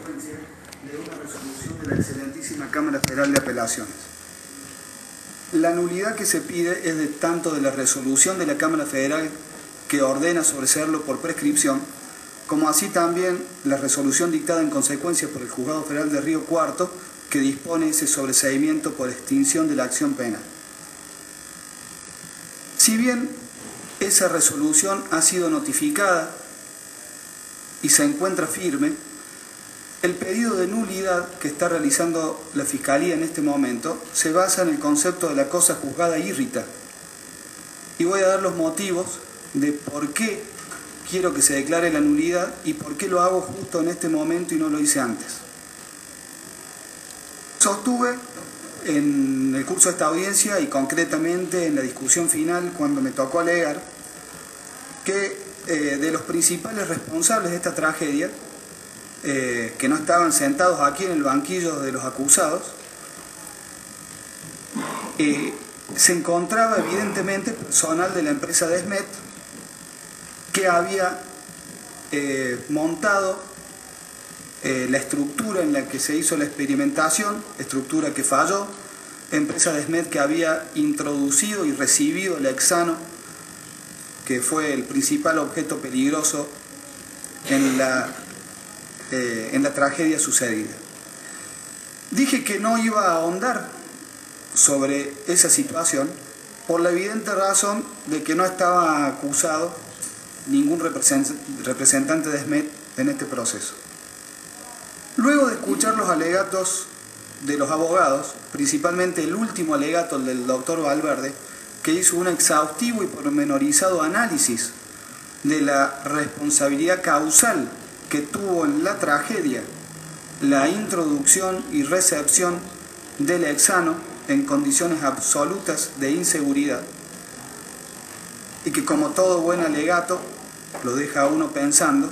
consecuencia de una resolución de la excelentísima Cámara Federal de Apelaciones. La nulidad que se pide es de tanto de la resolución de la Cámara Federal que ordena sobreseerlo por prescripción, como así también la resolución dictada en consecuencia por el Juzgado Federal de Río Cuarto que dispone ese sobreseimiento por extinción de la acción penal. Si bien esa resolución ha sido notificada y se encuentra firme, el pedido de nulidad que está realizando la Fiscalía en este momento se basa en el concepto de la cosa juzgada irrita. Y voy a dar los motivos de por qué quiero que se declare la nulidad y por qué lo hago justo en este momento y no lo hice antes. Sostuve en el curso de esta audiencia y concretamente en la discusión final cuando me tocó alegar que de los principales responsables de esta tragedia, que no estaban sentados aquí en el banquillo de los acusados, se encontraba evidentemente personal de la empresa Desmet que había montado la estructura en la que se hizo la experimentación, estructura que falló, empresa Desmet que había introducido y recibido el hexano, que fue el principal objeto peligroso en la tragedia sucedida. Dije que no iba a ahondar sobre esa situación por la evidente razón de que no estaba acusado ningún representante de SMET en este proceso. Luego de escuchar los alegatos de los abogados, principalmente el último alegato, el del doctor Valverde, que hizo un exhaustivo y pormenorizado análisis de la responsabilidad causal que tuvo en la tragedia la introducción y recepción del hexano en condiciones absolutas de inseguridad, y que como todo buen alegato lo deja a uno pensando,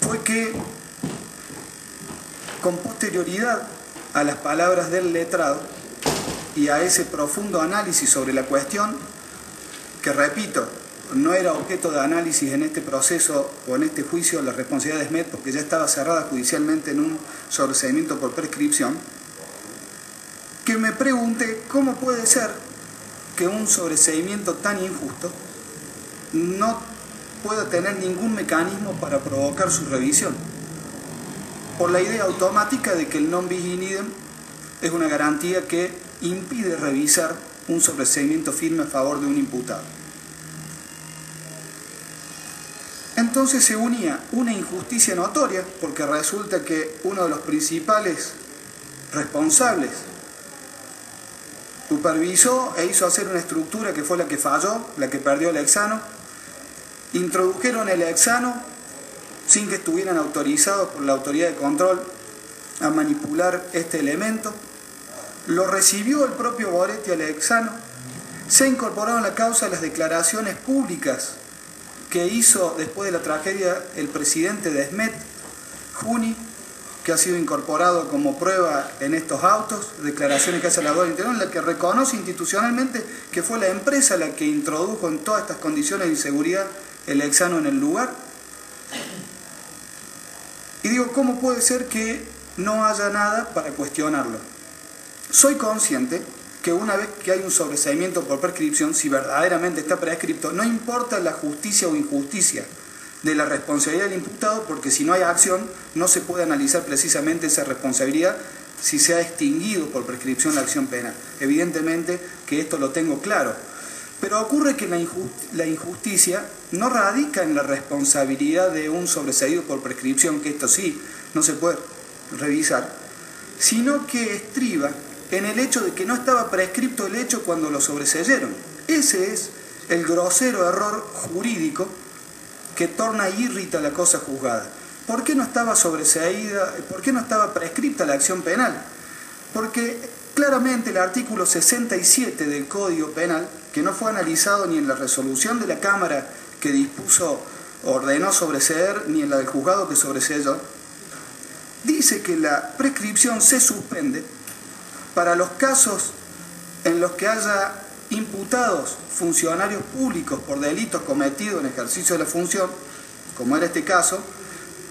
fue que con posterioridad a las palabras del letrado y a ese profundo análisis sobre la cuestión, que repito, no era objeto de análisis en este proceso o en este juicio la responsabilidad de SMET porque ya estaba cerrada judicialmente en un sobreseimiento por prescripción, que me pregunté cómo puede ser que un sobreseimiento tan injusto no pueda tener ningún mecanismo para provocar su revisión, por la idea automática de que el non bis in idem es una garantía que impide revisar un sobreseimiento firme a favor de un imputado. Entonces se unía una injusticia notoria, porque resulta que uno de los principales responsables supervisó e hizo hacer una estructura que fue la que falló, la que perdió el hexano, introdujeron el hexano sin que estuvieran autorizados por la autoridad de control a manipular este elemento, lo recibió el propio Boretti al hexano, se incorporaron a la causa las declaraciones públicas que hizo después de la tragedia el presidente de SMET, Juni, que ha sido incorporado como prueba en estos autos, declaraciones que hace la Guardia Interior, en la que reconoce institucionalmente que fue la empresa la que introdujo en todas estas condiciones de inseguridad el hexano en el lugar. Y digo, ¿cómo puede ser que no haya nada para cuestionarlo? Soy consciente que una vez que hay un sobreseimiento por prescripción, si verdaderamente está prescripto, no importa la justicia o injusticia de la responsabilidad del imputado, porque si no hay acción, no se puede analizar precisamente esa responsabilidad si se ha extinguido por prescripción la acción penal. Evidentemente que esto lo tengo claro. Pero ocurre que la injusticia no radica en la responsabilidad de un sobreseído por prescripción, que esto sí no se puede revisar, sino que estriba en el hecho de que no estaba prescripto el hecho cuando lo sobreseyeron. Ese es el grosero error jurídico que torna irrita la cosa juzgada. ¿Por qué no estaba sobreseída? ¿Por qué no estaba prescripta la acción penal? Porque claramente el artículo 67 del Código Penal, que no fue analizado ni en la resolución de la Cámara que dispuso, ordenó sobreseer, ni en la del juzgado que sobreseyó, dice que la prescripción se suspende para los casos en los que haya imputados funcionarios públicos por delitos cometidos en ejercicio de la función, como era este caso,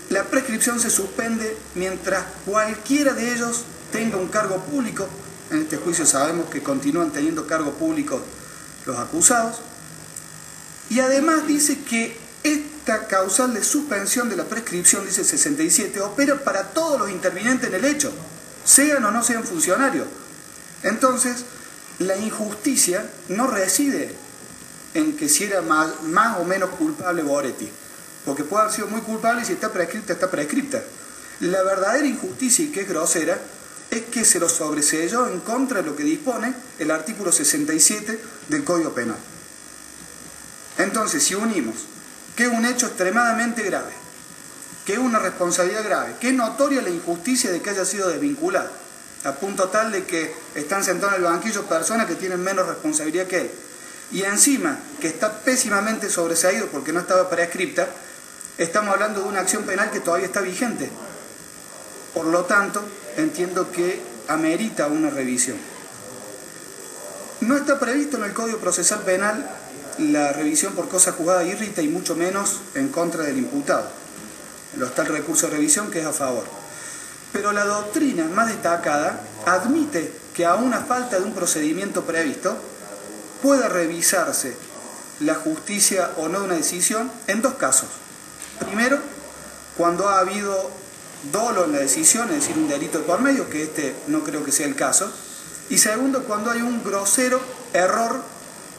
La prescripción se suspende mientras cualquiera de ellos tenga un cargo público. En este juicio sabemos que continúan teniendo cargo público los acusados. Y además dice que esta causal de suspensión de la prescripción, dice el 67, opera para todos los intervinientes en el hecho, sean o no sean funcionarios. Entonces, la injusticia no reside en que si era más o menos culpable Boretti, porque puede haber sido muy culpable y si está prescripta, está prescripta. La verdadera injusticia, y que es grosera, es que se lo sobreseyó en contra de lo que dispone el artículo 67 del Código Penal. Entonces, si unimos que es un hecho extremadamente grave, que es una responsabilidad grave, que es notoria la injusticia de que haya sido desvinculado, a punto tal de que están sentados en el banquillo personas que tienen menos responsabilidad que él, y encima que está pésimamente sobreseído porque no estaba prescripta, estamos hablando de una acción penal que todavía está vigente. Por lo tanto, entiendo que amerita una revisión. No está previsto en el Código Procesal Penal la revisión por cosa juzgada irrita y mucho menos en contra del imputado. Lo está el recurso de revisión que es a favor. Pero la doctrina más destacada admite que aún a falta de un procedimiento previsto pueda revisarse la justicia o no de una decisión en dos casos. Primero, cuando ha habido dolo en la decisión, es decir, un delito de por medio, que este no creo que sea el caso. Y segundo, cuando hay un grosero error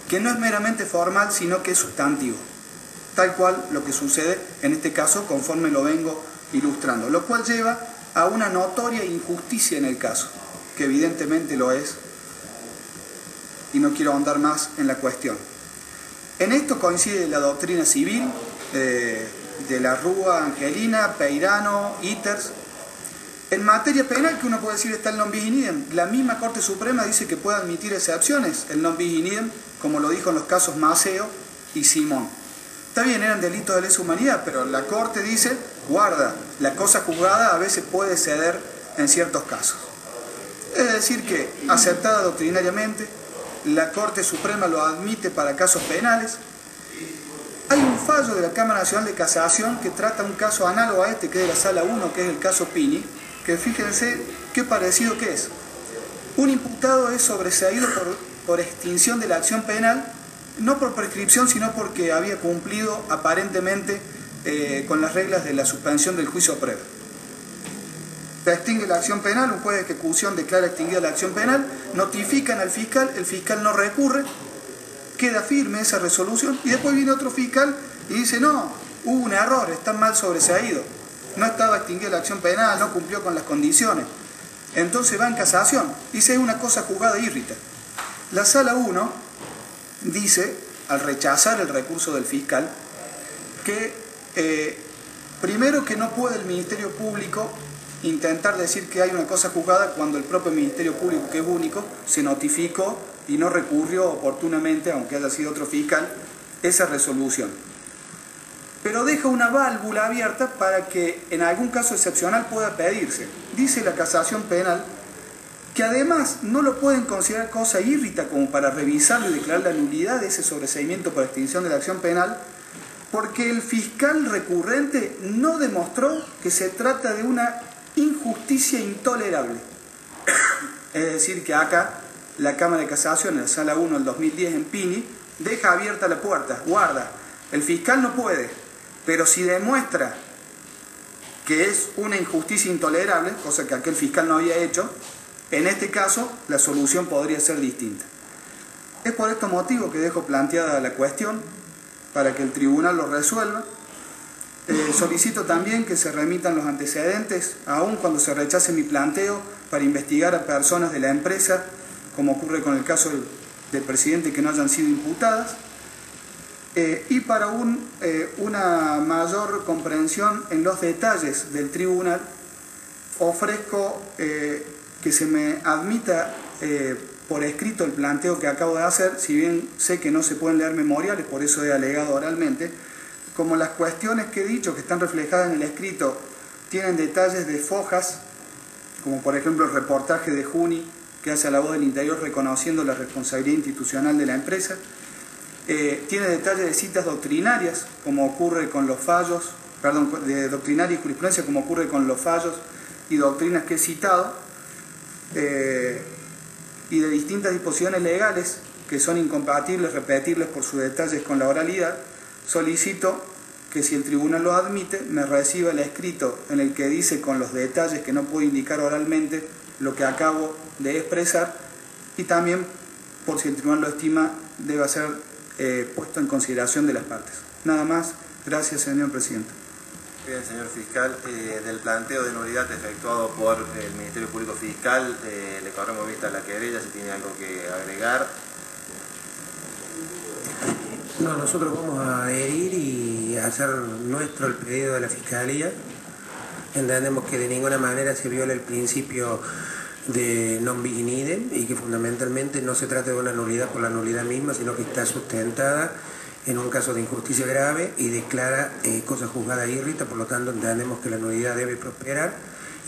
que no es meramente formal, sino que es sustantivo. Tal cual lo que sucede en este caso, conforme lo vengo ilustrando. Lo cual lleva a una notoria injusticia en el caso, que evidentemente lo es, y no quiero ahondar más en la cuestión. En esto coincide la doctrina civil de la Rúa, Angelina, Peirano, Iters. En materia penal, que uno puede decir está el non bis in idem, la misma Corte Suprema dice que puede admitir excepciones, el non bis in idem, como lo dijo en los casos Maceo y Simón. Está bien, eran delitos de lesa humanidad, pero la Corte dice, guarda, la cosa juzgada a veces puede ceder en ciertos casos. Es decir que, aceptada doctrinariamente, la Corte Suprema lo admite para casos penales. Hay un fallo de la Cámara Nacional de Casación que trata un caso análogo a este, que es de la Sala 1, que es el caso Pini, que fíjense qué parecido que es. Un imputado es sobreseído por extinción de la acción penal, no por prescripción, sino porque había cumplido aparentemente con las reglas de la suspensión del juicio a prueba. Se extingue la acción penal, un juez de ejecución declara extinguida la acción penal, notifican al fiscal, el fiscal no recurre, queda firme esa resolución y después viene otro fiscal y dice no, hubo un error, está mal sobreseído, no estaba extinguida la acción penal, no cumplió con las condiciones. Entonces va en casación, dice es una cosa juzgada irrita. La Sala 1 dice, al rechazar el recurso del fiscal, que primero que no puede el Ministerio Público intentar decir que hay una cosa juzgada cuando el propio Ministerio Público, que es único, se notificó y no recurrió oportunamente, aunque haya sido otro fiscal, esa resolución. Pero deja una válvula abierta para que en algún caso excepcional pueda pedirse. Dice la casación penal que además no lo pueden considerar cosa irrita como para revisarlo y declarar la nulidad de ese sobreseimiento por extinción de la acción penal, porque el fiscal recurrente no demostró que se trata de una injusticia intolerable. Es decir, que acá la Cámara de Casación, en la Sala 1 del 2010 en Pini, deja abierta la puerta, guarda, el fiscal no puede, pero si demuestra que es una injusticia intolerable, cosa que aquel fiscal no había hecho, en este caso la solución podría ser distinta. Es por estos motivos que dejo planteada la cuestión, para que el tribunal lo resuelva. Solicito también que se remitan los antecedentes, aun cuando se rechace mi planteo, para investigar a personas de la empresa, como ocurre con el caso del presidente, que no hayan sido imputadas, y para una mayor comprensión en los detalles del tribunal, ofrezco que se me admita por escrito el planteo que acabo de hacer, si bien sé que no se pueden leer memoriales, por eso he alegado oralmente. Como las cuestiones que he dicho, que están reflejadas en el escrito, tienen detalles de fojas, como por ejemplo el reportaje de Juni, que hace a La Voz del Interior reconociendo la responsabilidad institucional de la empresa, tiene detalles de citas doctrinarias, como ocurre con los fallos doctrinaria y jurisprudencia, como ocurre con los fallos y doctrinas que he citado, y de distintas disposiciones legales que son incompatibles, repetibles por sus detalles con la oralidad, solicito que, si el tribunal lo admite, me reciba el escrito en el que dice con los detalles que no puedo indicar oralmente lo que acabo de expresar, y también, por si el tribunal lo estima, deba ser puesto en consideración de las partes. Nada más. Gracias, señor presidente. Bien, señor fiscal, del planteo de nulidad efectuado por el Ministerio Público Fiscal, le corremos vista a la querella, si tiene algo que agregar. No, nosotros vamos a adherir y hacer nuestro el pedido de la Fiscalía. Entendemos que de ninguna manera se viola el principio de non bis in idem y que fundamentalmente no se trata de una nulidad por la nulidad misma, sino que está sustentada en un caso de injusticia grave y declara cosa juzgada irrita. Por lo tanto, entendemos que la nulidad debe prosperar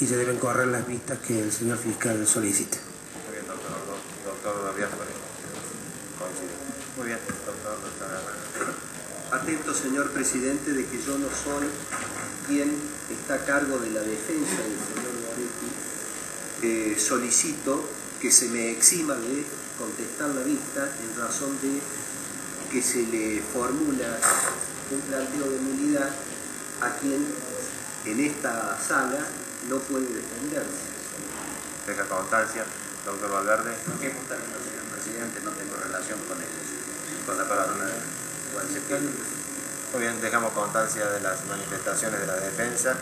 y se deben correr las vistas que el señor fiscal solicite. Muy bien, doctor Díaz, coincide. Muy bien, doctor. Atento, señor presidente, de que yo no soy quien está a cargo de la defensa del señor Goretti. Solicito que se me exima de contestar la vista en razón de que se le formula un planteo de nulidad a quien en esta sala no puede defenderse. Deja constancia, doctor Valverde. ¿Qué fundamento, señor presidente? No tengo relación con ellos. Con la palabra Muy bien, dejamos constancia de las manifestaciones de la defensa.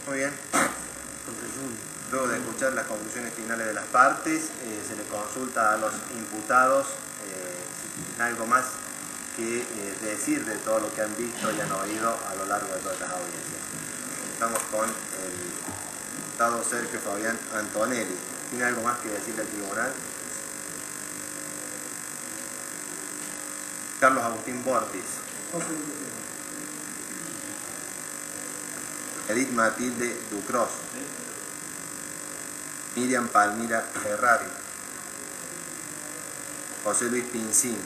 Muy bien. Luego de escuchar las conclusiones finales de las partes, se le consulta a los imputados si tienen algo más que decir de todo lo que han visto y han oído a lo largo de todas estas audiencias. Estamos con el imputado Sergio Fabián Antonelli. ¿Tiene algo más que decirle al tribunal? Carlos Agustín Bortis. Edith Matilde Ducros. Miriam Palmira Ferrari. José Luis Pincín.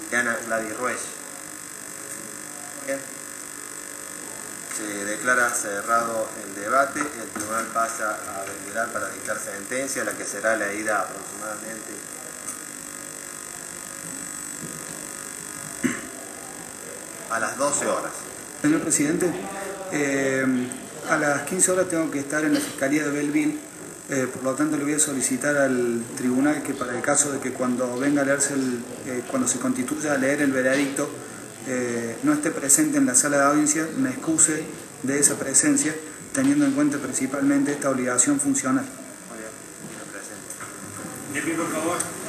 Diana Gladys Ruiz. Bien. Se declara cerrado el debate. El tribunal pasa a deliberar para dictar sentencia, la que será leída aproximadamente a las 12 horas. Señor presidente, a las 15 horas tengo que estar en la Fiscalía de Belleville, por lo tanto le voy a solicitar al tribunal que, para el caso de que cuando venga a leerse cuando se constituya a leer el veredicto, no esté presente en la sala de audiencia, me excuse de esa presencia, teniendo en cuenta principalmente esta obligación funcional. Muy bien, señor presidente. De pie, por favor.